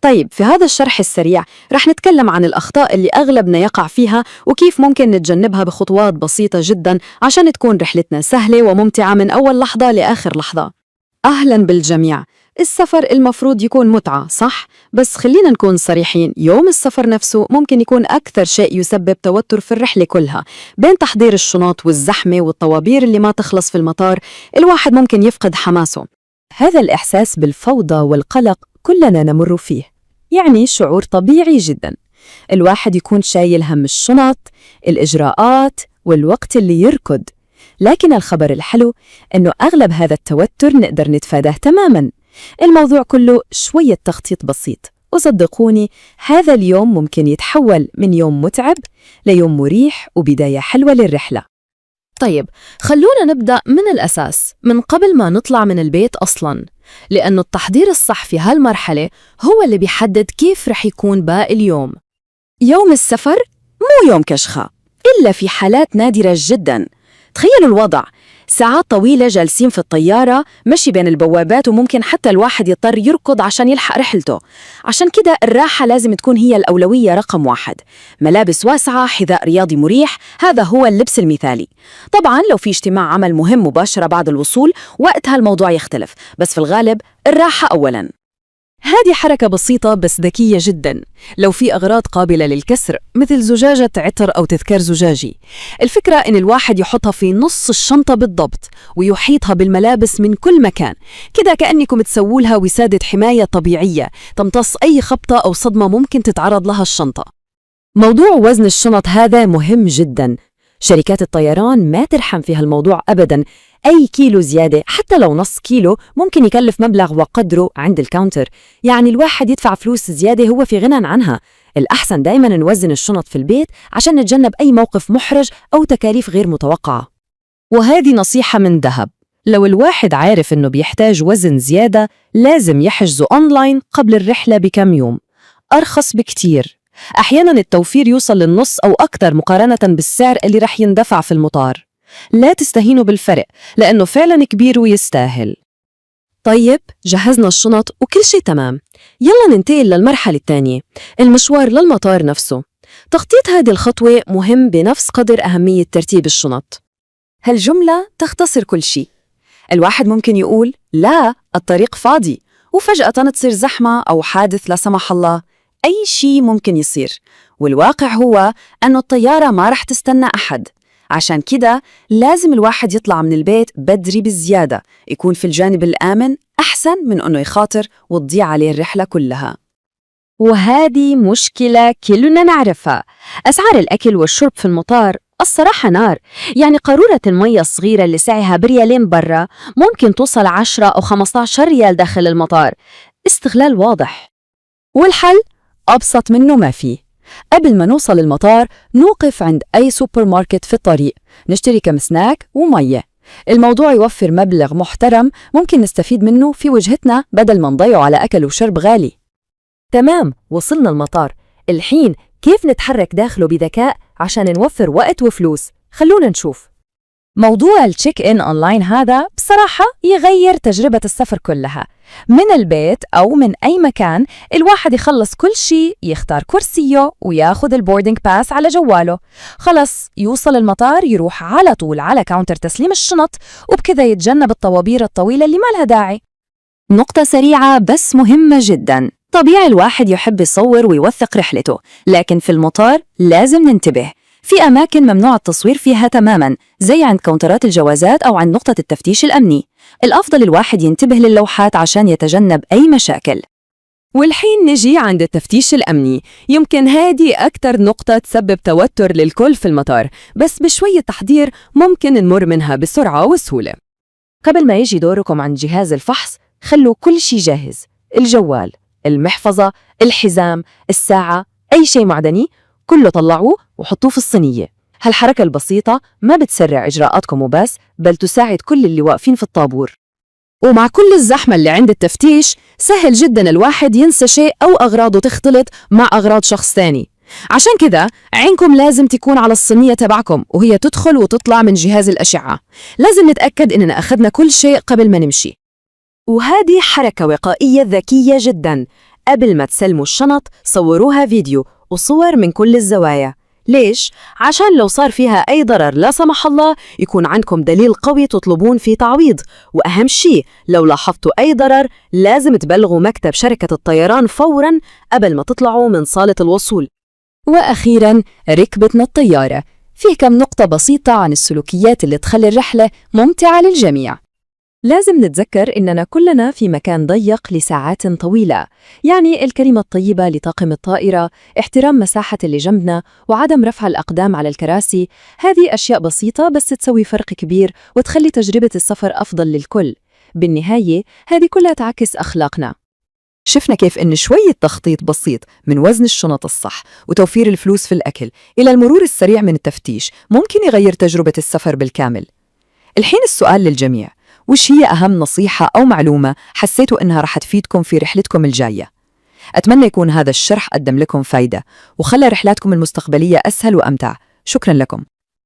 طيب في هذا الشرح السريع رح نتكلم عن الأخطاء اللي أغلبنا يقع فيها وكيف ممكن نتجنبها بخطوات بسيطة جدا عشان تكون رحلتنا سهلة وممتعة من أول لحظة لآخر لحظة. أهلا بالجميع. السفر المفروض يكون متعة صح؟ بس خلينا نكون صريحين، يوم السفر نفسه ممكن يكون أكثر شيء يسبب توتر في الرحلة كلها. بين تحضير الشنط والزحمة والطوابير اللي ما تخلص في المطار، الواحد ممكن يفقد حماسه. هذا الإحساس بالفوضى والقلق كلنا نمر فيه، يعني شعور طبيعي جدا. الواحد يكون شايل هم الشنط، الإجراءات والوقت اللي يركض. لكن الخبر الحلو إنه أغلب هذا التوتر نقدر نتفاداه تماماً. الموضوع كله شوية تخطيط بسيط، وصدقوني هذا اليوم ممكن يتحول من يوم متعب ليوم مريح وبداية حلوة للرحلة. طيب خلونا نبدأ من الأساس، من قبل ما نطلع من البيت أصلاً، لأنه التحضير الصح في هالمرحلة هو اللي بيحدد كيف رح يكون باقي اليوم. يوم السفر مو يوم كشخة إلا في حالات نادرة جداً. تخيلوا الوضع، ساعات طويلة جالسين في الطيارة مشي بين البوابات، وممكن حتى الواحد يضطر يركض عشان يلحق رحلته. عشان كده الراحة لازم تكون هي الأولوية رقم 1. ملابس واسعة، حذاء رياضي مريح، هذا هو اللبس المثالي. طبعاً لو في اجتماع عمل مهم مباشرة بعد الوصول وقتها الموضوع يختلف، بس في الغالب الراحة أولاً. هذه حركة بسيطة بس ذكية جدا. لو في أغراض قابلة للكسر مثل زجاجة عطر أو تذكار زجاجي، الفكرة إن الواحد يحطها في نص الشنطة بالضبط ويحيطها بالملابس من كل مكان، كده كأنكم تسوولها وسادة حماية طبيعية تمتص أي خبطة أو صدمة ممكن تتعرض لها الشنطة. موضوع وزن الشنط هذا مهم جدا. شركات الطيران ما ترحم في هالموضوع أبدا. أي كيلو زيادة حتى لو نص كيلو ممكن يكلف مبلغ وقدره عند الكاونتر، يعني الواحد يدفع فلوس زيادة هو في غنى عنها. الأحسن دايما نوزن الشنط في البيت عشان نتجنب أي موقف محرج أو تكاليف غير متوقعة. وهذه نصيحة من ذهب، لو الواحد عارف إنه بيحتاج وزن زيادة لازم يحجزه أونلاين قبل الرحلة بكم يوم، أرخص بكتير. أحيانا التوفير يوصل للنص أو أكثر مقارنة بالسعر اللي رح يندفع في المطار. لا تستهينوا بالفرق لأنه فعلا كبير ويستاهل. طيب جهزنا الشنط وكل شيء تمام، يلا ننتقل للمرحلة الثانية، المشوار للمطار نفسه. تخطيط هذه الخطوة مهم بنفس قدر أهمية ترتيب الشنط. هالجملة تختصر كل شيء. الواحد ممكن يقول لا الطريق فاضي، وفجأة تصير زحمة أو حادث لا سمح الله. أي شيء ممكن يصير، والواقع هو أنه الطيارة ما رح تستنى أحد. عشان كده لازم الواحد يطلع من البيت بدري بزيادة، يكون في الجانب الآمن أحسن من أنه يخاطر وتضيع عليه الرحلة كلها. وهذه مشكلة كلنا نعرفها. أسعار الأكل والشرب في المطار الصراحة نار، يعني قارورة المية الصغيرة اللي سعرها بريالين برا ممكن توصل 10 أو 15 ريال داخل المطار. استغلال واضح. والحل أبسط منه ما فيه. قبل ما نوصل المطار نوقف عند أي سوبر ماركت في الطريق، نشتري كم سناك ومية. الموضوع يوفر مبلغ محترم ممكن نستفيد منه في وجهتنا بدل ما نضيعه على أكل وشرب غالي. تمام، وصلنا المطار. الحين كيف نتحرك داخله بذكاء عشان نوفر وقت وفلوس؟ خلونا نشوف. موضوع التشيك إن أونلاين هذا بصراحة يغير تجربة السفر كلها. من البيت أو من أي مكان الواحد يخلص كل شيء، يختار كرسيه وياخد البوردينج باس على جواله. خلص يوصل المطار يروح على طول على كاونتر تسليم الشنط، وبكذا يتجنب الطوابير الطويلة اللي ما لها داعي. نقطة سريعة بس مهمة جدا. طبيعي الواحد يحب يصور ويوثق رحلته، لكن في المطار لازم ننتبه. في أماكن ممنوع التصوير فيها تماماً، زي عند كاونترات الجوازات أو عند نقطة التفتيش الأمني. الأفضل الواحد ينتبه للوحات عشان يتجنب أي مشاكل. والحين نجي عند التفتيش الأمني. يمكن هذه أكتر نقطة تسبب توتر للكل في المطار، بس بشوية تحضير ممكن نمر منها بسرعة وسهولة. قبل ما يجي دوركم عند جهاز الفحص خلوا كل شيء جاهز، الجوال، المحفظة، الحزام، الساعة، أي شيء معدني كله طلعوه وحطوه في الصينية. هالحركة البسيطة ما بتسرع إجراءاتكم وبس، بل تساعد كل اللي واقفين في الطابور. ومع كل الزحمة اللي عند التفتيش سهل جدا الواحد ينسى شيء أو أغراضه تختلط مع أغراض شخص تاني. عشان كده عينكم لازم تكون على الصينية تبعكم وهي تدخل وتطلع من جهاز الأشعة. لازم نتأكد إننا أخذنا كل شيء قبل ما نمشي. وهذه حركة وقائية ذكية جدا. قبل ما تسلموا الشنط صوروها فيديو وصور من كل الزوايا. ليش؟ عشان لو صار فيها أي ضرر لا سمح الله يكون عندكم دليل قوي تطلبون فيه تعويض. وأهم شيء لو لاحظتوا أي ضرر لازم تبلغوا مكتب شركة الطيران فوراً قبل ما تطلعوا من صالة الوصول. وأخيراً ركبتنا الطيارة، فيه كم نقطة بسيطة عن السلوكيات اللي تخلي الرحلة ممتعة للجميع. لازم نتذكر إننا كلنا في مكان ضيق لساعات طويلة، يعني الكلمة الطيبة لطاقم الطائرة، احترام مساحة اللي جنبنا، وعدم رفع الأقدام على الكراسي. هذه أشياء بسيطة بس تسوي فرق كبير وتخلي تجربة السفر أفضل للكل. بالنهاية هذه كلها تعكس أخلاقنا. شفنا كيف إن شوية تخطيط بسيط من وزن الشنط الصح وتوفير الفلوس في الأكل إلى المرور السريع من التفتيش ممكن يغير تجربة السفر بالكامل. الحين السؤال للجميع، وش هي أهم نصيحة أو معلومة حسيتوا إنها رح تفيدكم في رحلتكم الجاية؟ أتمنى يكون هذا الشرح قدم لكم فايدة وخلى رحلاتكم المستقبلية أسهل وأمتع. شكراً لكم.